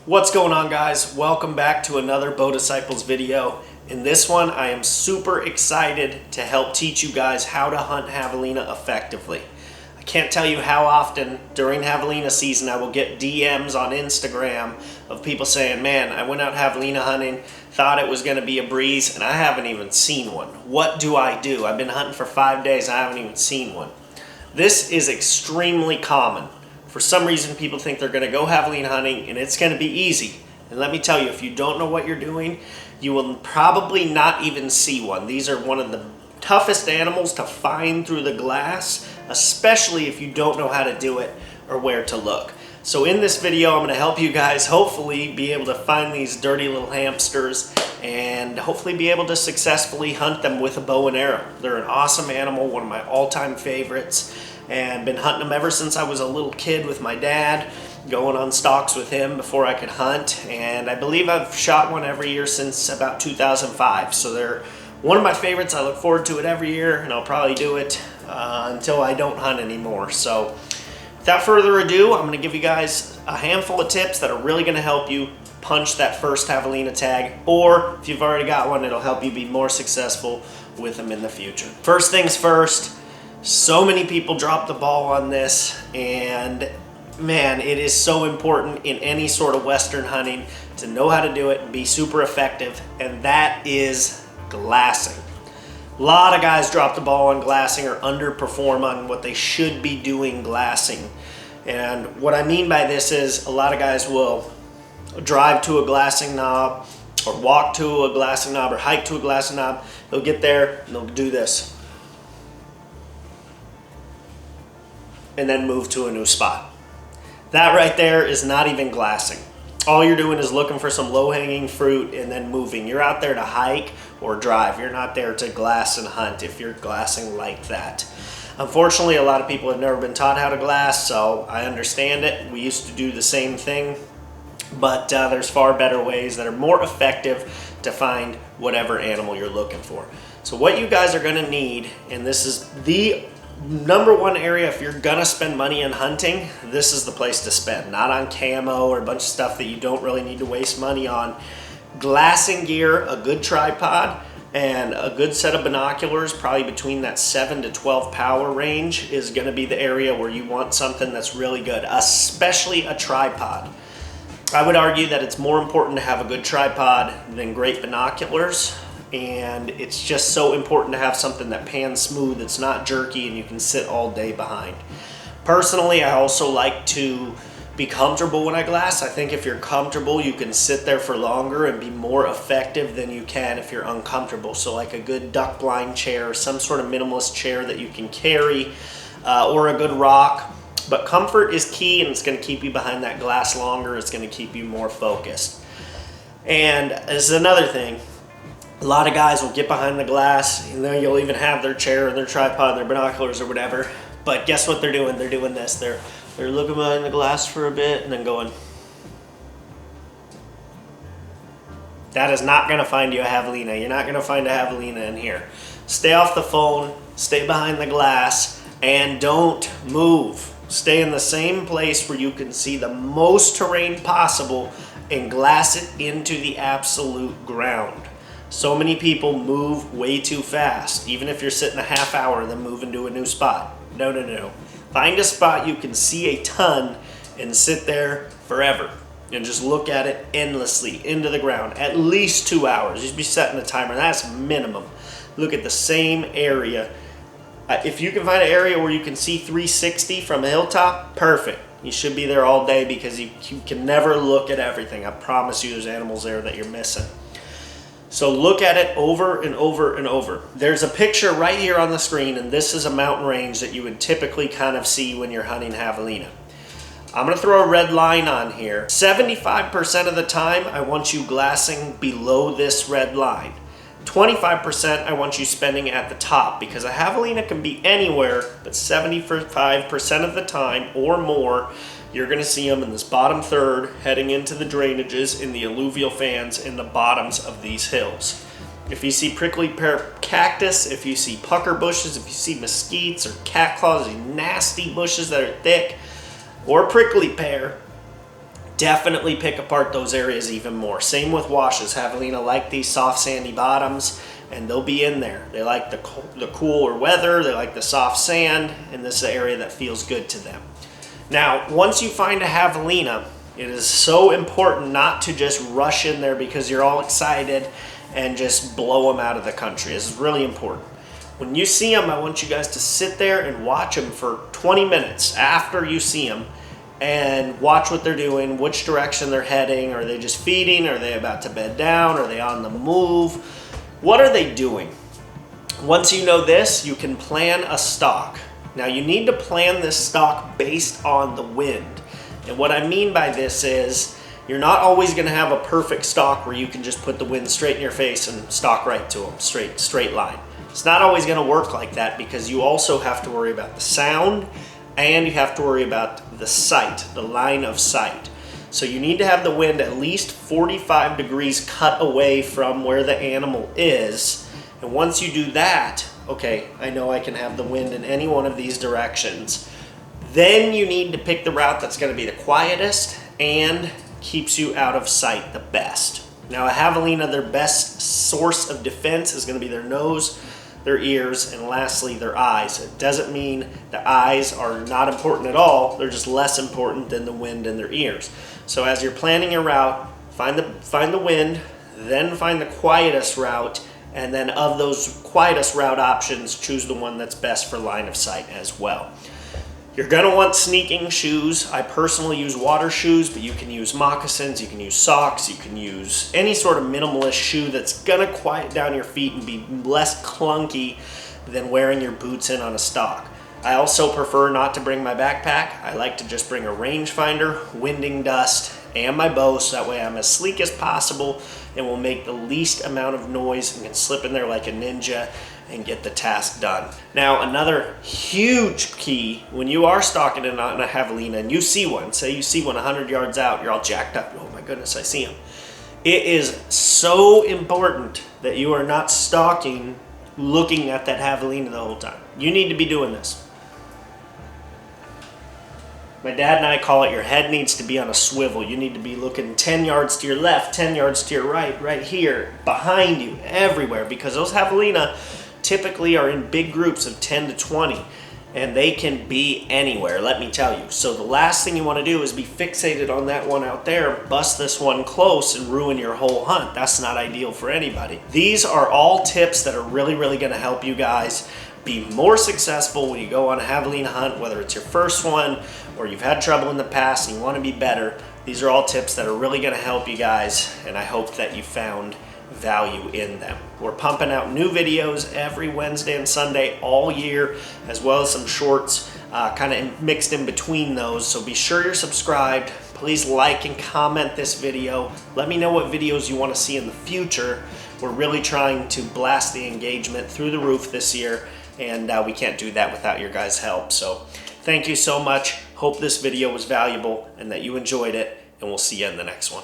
What's going on, guys? Welcome back to another Bowdisciples video. In this one, I am super excited to help teach you guys how to hunt javelina effectively. I can't tell you how often during javelina season I will get DMs on Instagram of people saying, man, I went out javelina hunting, thought it was going to be a breeze, and I haven't even seen one. What do? I've been hunting for 5 days, I haven't even seen one. This is extremely common. For some reason, people think they're going to go javelina hunting and it's going to be easy. And let me tell you, if you don't know what you're doing, you will probably not even see one. These are one of the toughest animals to find through the glass, especially if you don't know how to do it or where to look. So in this video, I'm going to help you guys hopefully be able to find these dirty little hamsters and hopefully be able to successfully hunt them with a bow and arrow. They're an awesome animal, one of my all-time favorites, and been hunting them ever since I was a little kid with my dad, going on stalks with him before I could hunt, and I believe I've shot one every year since about 2005. So they're one of my favorites. I look forward to it every year, and I'll probably do it until I don't hunt anymore. So without further ado, I'm going to give you guys a handful of tips that are really going to help you punch that first javelina tag, or if you've already got one, it'll help you be more successful with them in the future. First things first, so many people drop the ball on this, and man, it is so important in any sort of Western hunting to know how to do it and be super effective, and that is glassing. A lot of guys drop the ball on glassing or underperform on what they should be doing glassing. And what I mean by this is a lot of guys will drive to a glassing knob or walk to a glassing knob or hike to a glassing knob. They'll get there and they'll do this and then move to a new spot. That right there is not even glassing. All you're doing is looking for some low-hanging fruit and then moving. You're out there to hike or drive. You're not there to glass and hunt if you're glassing like that. Unfortunately, a lot of people have never been taught how to glass, so I understand it. We used to do the same thing, but there's far better ways that are more effective to find whatever animal you're looking for. So what you guys are gonna need, and this is the number one area if you're gonna spend money on hunting, this is the place to spend. Not on camo or a bunch of stuff that you don't really need to waste money on. Glassing gear, a good tripod, and a good set of binoculars, probably between that 7 to 12 power range, is gonna be the area where you want something that's really good, especially a tripod. I would argue that it's more important to have a good tripod than great binoculars. And it's just so important to have something that pans smooth, it's not jerky, and you can sit all day behind. Personally, I also like to be comfortable when I glass. I think if you're comfortable, you can sit there for longer and be more effective than you can if you're uncomfortable. So like a good duck blind chair, some sort of minimalist chair that you can carry, or a good rock. But comfort is key, and it's going to keep you behind that glass longer. It's going to keep you more focused. And this is another thing. A lot of guys will get behind the glass, and then you'll even have their chair and their tripod, their binoculars or whatever. But guess what they're doing? They're doing this. They're looking behind the glass for a bit and then going. That is not going to find you a javelina. You're not going to find a javelina in here. Stay off the phone, stay behind the glass, and don't move. Stay in the same place where you can see the most terrain possible and glass it into the absolute ground. So many people move way too fast, even if you're sitting a half hour and then move into a new spot. No. Find a spot you can see a ton and sit there forever and just look at it endlessly into the ground. At least 2 hours. You should be setting a timer. That's minimum. Look at the same area. If you can find an area where you can see 360 from a hilltop, perfect. You should be there all day because you can never look at everything. I promise you there's animals there that you're missing. So look at it over and over and over. There's a picture right here on the screen, and this is a mountain range that you would typically kind of see when you're hunting javelina. I'm gonna throw a red line on here. 75% of the time, I want you glassing below this red line. 25% I want you spending at the top, because a javelina can be anywhere, but 75% of the time or more, you're going to see them in this bottom third heading into the drainages in the alluvial fans in the bottoms of these hills. If you see prickly pear cactus, if you see pucker bushes, if you see mesquites or catclaws, these nasty bushes that are thick, or prickly pear, definitely pick apart those areas even more. Same with washes. Javelina like these soft sandy bottoms, and they'll be in there. They like the cooler weather, they like the soft sand, and this is an area that feels good to them. Now, once you find a javelina, it is so important not to just rush in there because you're all excited and just blow them out of the country. This is really important. When you see them, I want you guys to sit there and watch them for 20 minutes after you see them, and watch what they're doing, which direction they're heading. Are they just feeding? Are they about to bed down? Are they on the move? What are they doing? Once you know this, you can plan a stalk. Now you need to plan this stalk based on the wind. And what I mean by this is, you're not always gonna have a perfect stalk where you can just put the wind straight in your face and stalk right to them, straight line. It's not always gonna work like that because you also have to worry about the sound, and you have to worry about the sight, the line of sight. So you need to have the wind at least 45 degrees cut away from where the animal is. And once you do that, okay, I know I can have the wind in any one of these directions. Then you need to pick the route that's gonna be the quietest and keeps you out of sight the best. Now a javelina, their best source of defense is gonna be their nose, their ears, and lastly their eyes. It doesn't mean the eyes are not important at all, they're just less important than the wind in their ears. So as you're planning your route, find the wind, then find the quietest route, and then of those quietest route options, choose the one that's best for line of sight as well. You're gonna want sneaking shoes. I personally use water shoes, but you can use moccasins, you can use socks, you can use any sort of minimalist shoe that's gonna quiet down your feet and be less clunky than wearing your boots in on a stalk. I also prefer not to bring my backpack. I like to just bring a rangefinder, winding dust, and my bow, so that way I'm as sleek as possible and will make the least amount of noise and can slip in there like a ninja and get the task done. Now, another huge key, when you are stalking in a javelina and you see one, say you see one 100 yards out, you're all jacked up, oh my goodness, I see him. It is so important that you are not stalking looking at that javelina the whole time. You need to be doing this. My dad and I call it your head needs to be on a swivel. You need to be looking 10 yards to your left, 10 yards to your right, right here, behind you, everywhere, because those javelina typically are in big groups of 10 to 20, and they can be anywhere, let me tell you. So the last thing you want to do is be fixated on that one out there, bust this one close, and ruin your whole hunt. That's not ideal for anybody. These are all tips that are really going to help you guys be more successful when you go on a javelina hunt, whether it's your first one or you've had trouble in the past and you want to be better. These are all tips that are really going to help you guys, and I hope that you found value in them. We're pumping out new videos every Wednesday and Sunday all year, as well as some shorts kind of mixed in between those. So be sure you're subscribed. Please like and comment this video. Let me know what videos you want to see in the future. We're really trying to blast the engagement through the roof this year, and we can't do that without your guys' help. So thank you so much. Hope this video was valuable and that you enjoyed it, and we'll see you in the next one.